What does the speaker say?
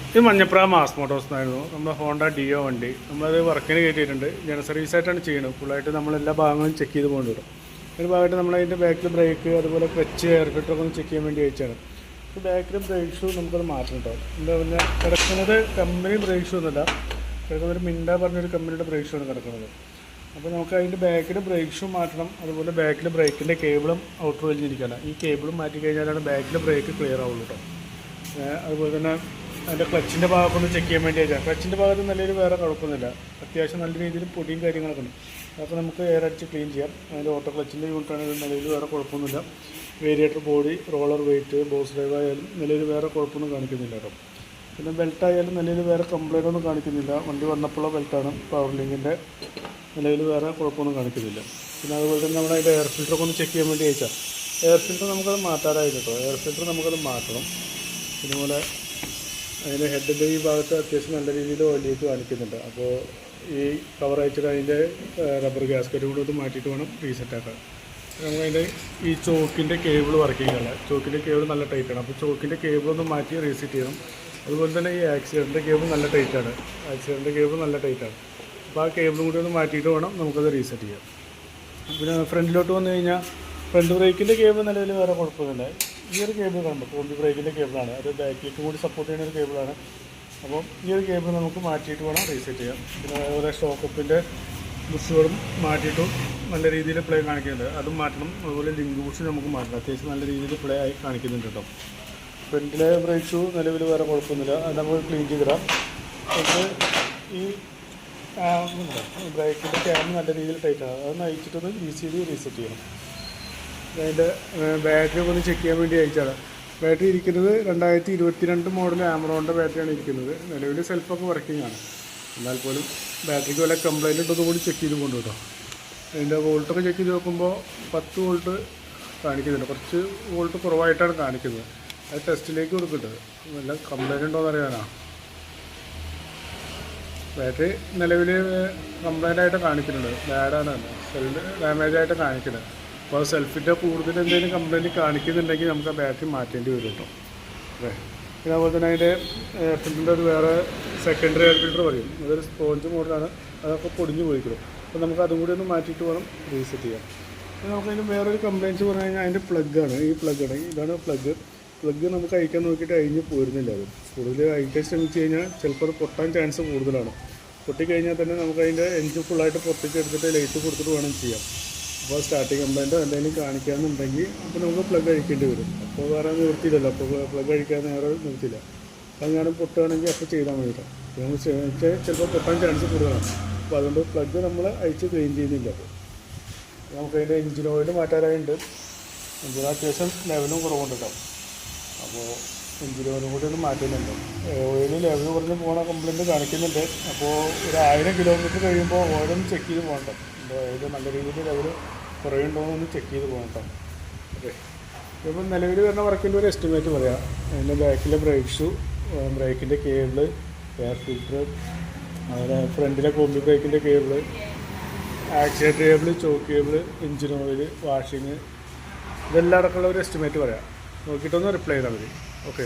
ഇത് Manjapra mass Motors എന്നായിരുന്നു നമ്മുടെ ഹോണ്ട ഡിയോ വണ്ടി. നമ്മളത് വർക്കിന് കയറ്റിയിട്ടുണ്ട്. ജനറൽ സർവീസായിട്ടാണ് ചെയ്യുന്നത്. ഫുള്ളായിട്ട് നമ്മളെല്ലാ ഭാഗങ്ങളും ചെക്ക് ചെയ്ത് കൊണ്ടുവരും. ഒരു ഭാഗമായിട്ട് നമ്മളതിൻ്റെ ബാക്കിൽ ബ്രേക്ക്, അതുപോലെ ക്ലച്ച്, എയർ ഫിൽറ്ററൊക്കെ ഒന്ന് ചെക്ക് ചെയ്യാൻ വേണ്ടി അയച്ചാണ്. ഇപ്പോൾ ബാക്കിൽ ബ്രേക്ക് ഷൂ നമുക്കത് മാറ്റം ഉണ്ടാവും. എന്താ പറഞ്ഞാൽ കിടക്കുന്നത് കമ്പനി ബ്രേക്ക് ഷൂ ഒന്നുമല്ല, കിടക്കുന്നൊരു മിൻഡ പറഞ്ഞൊരു കമ്പനിയുടെ ബ്രേക്ക് ഷൂ ആണ് കിടക്കുന്നത്. അപ്പോൾ നമുക്ക് അതിൻ്റെ ബാക്കിൽ ബ്രേക്ക് ഷൂ മാറ്റണം. അതുപോലെ ബാക്കിൽ ബ്രേക്കിൻ്റെ കേബിളും ഔട്ടർ വലിഞ്ഞിരിക്കുകയാണ്. ഈ കേബിളും മാറ്റി കഴിഞ്ഞാലാണ് ബാക്കിൽ ബ്രേക്ക് ക്ലിയർ ആവുള്ളൂ കേട്ടോ. അതുപോലെ തന്നെ അതിൻ്റെ ക്ലച്ചിൻ്റെ ഭാഗമൊന്ന് ചെക്ക് ചെയ്യാൻ വേണ്ടി അയച്ചാൽ ക്ലച്ചിൻ്റെ ഭാഗത്ത് നല്ലൊരു വേറെ കുഴപ്പമൊന്നുമില്ല. അത്യാവശ്യം നല്ല രീതിയിൽ പൊടിയും കാര്യങ്ങളൊക്കെ ഉണ്ട്. അപ്പോൾ നമുക്ക് എയർ അടിച്ച് ക്ലീൻ ചെയ്യാം. അതിൻ്റെ ഓട്ടോ ക്ലച്ചിൻ്റെ യൂണിറ്റാണ് നിലവിൽ വേറെ കുഴപ്പമൊന്നുമില്ല. Variator body, roller weight, boss drive ആയാലും നിലവിൽ വേറെ കുഴപ്പമൊന്നും കാണിക്കുന്നില്ല കേട്ടോ. പിന്നെ ബെൽറ്റ് ആയാലും നിലവിൽ വേറെ കംപ്ലൈൻ്റ് ഒന്നും കാണിക്കുന്നില്ല. വണ്ടി വന്നപ്പോഴുള്ള ബെൽറ്റാണ്. പവർ ലിങ്കിൻ്റെ നിലവിൽ വേറെ കുഴപ്പമൊന്നും കാണിക്കുന്നില്ല. പിന്നെ അതുപോലെ തന്നെ നമ്മൾ അതിൻ്റെ എയർ ഫിൽറ്ററൊക്കെ ഒന്ന് ചെക്ക് ചെയ്യാൻ വേണ്ടി അയച്ചാൽ എയർ ഫിൽറ്റർ നമുക്കത് മാറ്റാറായി കേട്ടോ. എയർ ഫിൽറ്റർ നമുക്കത് മാറ്റണം. ഇതുപോലെ അതിൻ്റെ ഹെഡിൻ്റെ ഈ ഭാഗത്ത് അത്യാവശ്യം നല്ല രീതിയിൽ ഓയിലേക്ക് കാണിക്കുന്നുണ്ട്. അപ്പോൾ ഈ കവർ അയച്ചിട്ട് അതിൻ്റെ റബ്ബർ ഗ്യാസ്കറ്റ് കൂടെ ഒന്ന് മാറ്റിയിട്ട് വേണം റീസെറ്റാക്കാൻ. നമ്മളതിൻ്റെ ഈ ചോക്കിൻ്റെ കേബിൾ വർക്ക് ചെയ്യാനുള്ള ചോക്കിൻ്റെ കേബിൾ നല്ല ടൈറ്റാണ്. അപ്പോൾ ചോക്കിൻ്റെ കേബിളൊന്ന് മാറ്റി റീസെറ്റ് ചെയ്യണം. അതുപോലെ തന്നെ ഈ ആക്സിഡൻറ്റിൻ്റെ കേബിൾ നല്ല ടൈറ്റാണ്. ആക്സിഡൻറ്റിൻ്റെ കേബിൾ നല്ല ടൈറ്റാണ്. അപ്പോൾ ആ കേബിളും കൂടി ഒന്ന് മാറ്റിയിട്ട് വേണം നമുക്കത് റീസെറ്റ് ചെയ്യാം. പിന്നെ ഫ്രണ്ടിലോട്ട് വന്നു കഴിഞ്ഞാൽ ഫ്രണ്ട് ബ്രേക്കിൻ്റെ കേബിൾ നിലവിൽ വേറെ കുഴപ്പമൊന്നുമില്ല. ഈ ഒരു കേബിൾ കാണുമ്പോൾ കോമ്പി ബ്രേക്കിൻ്റെ കേബിളാണ്. അത് ബാക്കിലേക്ക് കൂടി സപ്പോർട്ട് ചെയ്യുന്ന ഒരു കേബിളാണ്. അപ്പോൾ ഈ ഒരു കേബിൾ നമുക്ക് മാറ്റിയിട്ട് വേണം റീസെറ്റ് ചെയ്യാം. പിന്നെ അതുപോലെ സ്റ്റോക്കപ്പിൻ്റെ ബുഷുകളും മാറ്റിയിട്ടും നല്ല രീതിയിൽ പ്ലേ കാണിക്കുന്നുണ്ട്. അതും മാറ്റണം. അതുപോലെ ലിങ്ക് ബുഷ് നമുക്ക് മാറ്റണം. അത്യാവശ്യം നല്ല രീതിയിൽ പ്ലേ ആയി കാണിക്കുന്നുണ്ട് കേട്ടോ. ഫ്രണ്ടിലെ ബ്രേക്ക് ഷൂ നിലവിൽ വേറെ കുഴപ്പമൊന്നുമില്ല. അത് നമുക്ക് ക്ലീൻ ചെയ്തിടാം. അത് ഈ ബ്രേക്കിൻ്റെ ക്യാം നല്ല രീതിയിൽ ടൈറ്റാണ്. അതൊന്ന് അയച്ചിട്ടൊന്ന് ഈസിലി റീസെറ്റ് ചെയ്യണം. അതിൻ്റെ ബാറ്ററി ഒന്ന് ചെക്ക് ചെയ്യാൻ വേണ്ടി അയച്ചാണ്. ബാറ്ററി ഇരിക്കുന്നത് 2022 മോഡൽ ആമറോണിൻ്റെ ബാറ്ററിയാണ് ഇരിക്കുന്നത്. നിലവിൽ സെൽഫൊക്കെ വർക്കിംഗ് ആണ്. എന്നാൽ പോലും ബാറ്ററിക്ക് വല്ല കംപ്ലൈൻറ്റ് ഉണ്ടോ കൂടി ചെക്ക് ചെയ്ത് കൊണ്ടു കേട്ടോ. അതിൻ്റെ വോൾട്ടൊക്കെ ചെക്ക് ചെയ്ത് നോക്കുമ്പോൾ 10 വോൾട്ട് കാണിക്കുന്നുണ്ട്. കുറച്ച് വോൾട്ട് കുറവായിട്ടാണ് കാണിക്കുന്നത്. അത് ടെസ്റ്റിലേക്ക് കൊടുക്കുന്നത് വല്ല കംപ്ലൈൻറ്റ് ഉണ്ടോ എന്ന് അറിയാനാണ്. ബാറ്ററി നിലവിൽ കംപ്ലൈൻ്റ് ആയിട്ട് കാണിക്കുന്നുണ്ട്. ബാഡാണ്, സെൽഫ് ഡാമേജായിട്ട് കാണിക്കുന്നത്. അപ്പോൾ സെൽഫിൻ്റെ കൂടുതൽ എന്തെങ്കിലും കംപ്ലൈൻറ്റ് കാണിക്കുന്നുണ്ടെങ്കിൽ നമുക്ക് ആ ബാറ്ററി മാറ്റേണ്ടി വരും കേട്ടോ. അതെ. പിന്നെ അതുപോലെ തന്നെ അതിൻ്റെ ഫിൽറ്ററിൻ്റെ ഒരു വേറെ സെക്കൻഡറി എയർ ഫിൽറ്റർ പറയും. അതൊരു സ്പോഞ്ച് മോഡലാണ്. അതൊക്കെ പൊടിഞ്ഞ് പോയിക്കണം. അപ്പോൾ നമുക്ക് അതും കൂടി ഒന്ന് മാറ്റിയിട്ട് വേണം റീസെറ്റ് ചെയ്യാം. പിന്നെ നമുക്കതിന് വേറൊരു കംപ്ലയിൻറ്റ്സ് പറഞ്ഞു കഴിഞ്ഞാൽ അതിൻ്റെ പ്ലഗ്ഗാണ്. ഈ പ്ലഗ്ഗാണ്, ഇതാണ് പ്ലഗ് നമുക്ക് അയക്കാൻ നോക്കിയിട്ട് അഴിഞ്ഞ് പോരുന്നില്ല. അത് കൂടുതൽ അയക്കാൻ ശ്രമിച്ചു കഴിഞ്ഞാൽ ചിലപ്പോൾ അത് പൊട്ടാൻ ചാൻസ് കൂടുതലാണ്. പൊട്ടിക്കഴിഞ്ഞാൽ തന്നെ നമുക്ക് അതിൻ്റെ എഞ്ചിൻ ഫുള്ളായിട്ട് പൊട്ടിച്ചെടുത്തിട്ട് ലൈറ്റ് കൊടുത്തിട്ട് വേണം ചെയ്യാം. അപ്പോൾ സ്റ്റാർട്ടിങ് കംപ്ലൈൻറ്റോ എന്തെങ്കിലും കാണിക്കാമെന്നുണ്ടെങ്കിൽ അപ്പോൾ നമുക്ക് പ്ലഗ് അഴിക്കേണ്ടി വരും. അപ്പോൾ വേറെ നിർത്തിയില്ലല്ലോ. അപ്പോൾ പ്ലഗ് അഴിക്കാൻ നേരെ നിർത്തിയില്ല. അത് ഞാനും പൊട്ടുകയാണെങ്കിൽ അപ്പോൾ ചെയ്താൽ മതിയില്ല. നമ്മൾ ശ്രമിച്ചാൽ ചിലപ്പോൾ പൊട്ടാൻ ചാൻസ് കൂടുതലാണ്. അപ്പോൾ അതുകൊണ്ട് പ്ലഗ് നമ്മൾ അഴിച്ച് ക്ലീൻ ചെയ്യുന്നില്ല. അപ്പോൾ നമുക്കതിൻ്റെ എഞ്ചിൻ ഓയിൽ മാറ്റാനായിട്ടുണ്ട്. എഞ്ചിൻ അത്യാവശ്യം ലെവലും കുറവുണ്ട് കേട്ടോ. അപ്പോൾ എഞ്ചിൻ ഓയിലും കൂടി ഒന്ന് മാറ്റുന്നുണ്ട്. ഓയിൽ ലെവൽ കുറഞ്ഞ് പോകണ കംപ്ലൈൻറ്റ് കാണിക്കുന്നുണ്ട്. അപ്പോൾ ഒരു 1000 കിലോമീറ്റർ കഴിയുമ്പോൾ ഓയിലൊന്ന് ചെക്ക് ചെയ്ത് പോകണം. ഓയിൽ നല്ല രീതിയിൽ ലെവൽ കുറയുണ്ടോയെന്നൊന്ന് ചെക്ക് ചെയ്ത് പോകണം. ഓക്കെ. ഇപ്പോൾ നിലവിൽ വരുന്ന വർക്കിൻ്റെ ഒരു എസ്റ്റിമേറ്റ് പറയാം. അതിൻ്റെ ബാക്കിലെ ബ്രേക്ക് ഷൂ, ബ്രേക്കിൻ്റെ കേബിള്, എയർ ഫിൽറ്റർ, അതുപോലെ ഫ്രണ്ടിലെ കോമ്പി ബ്രേക്കിൻ്റെ cable, accelerator cable, choke cable, engine oil, washing, ഇതെല്ലാം അടക്കമുള്ള ഒരു എസ്റ്റിമേറ്റ് പറയാം. നോക്കിയിട്ടൊന്ന് റിപ്ലൈ ചെയ്താൽ മതി. ഓക്കെ.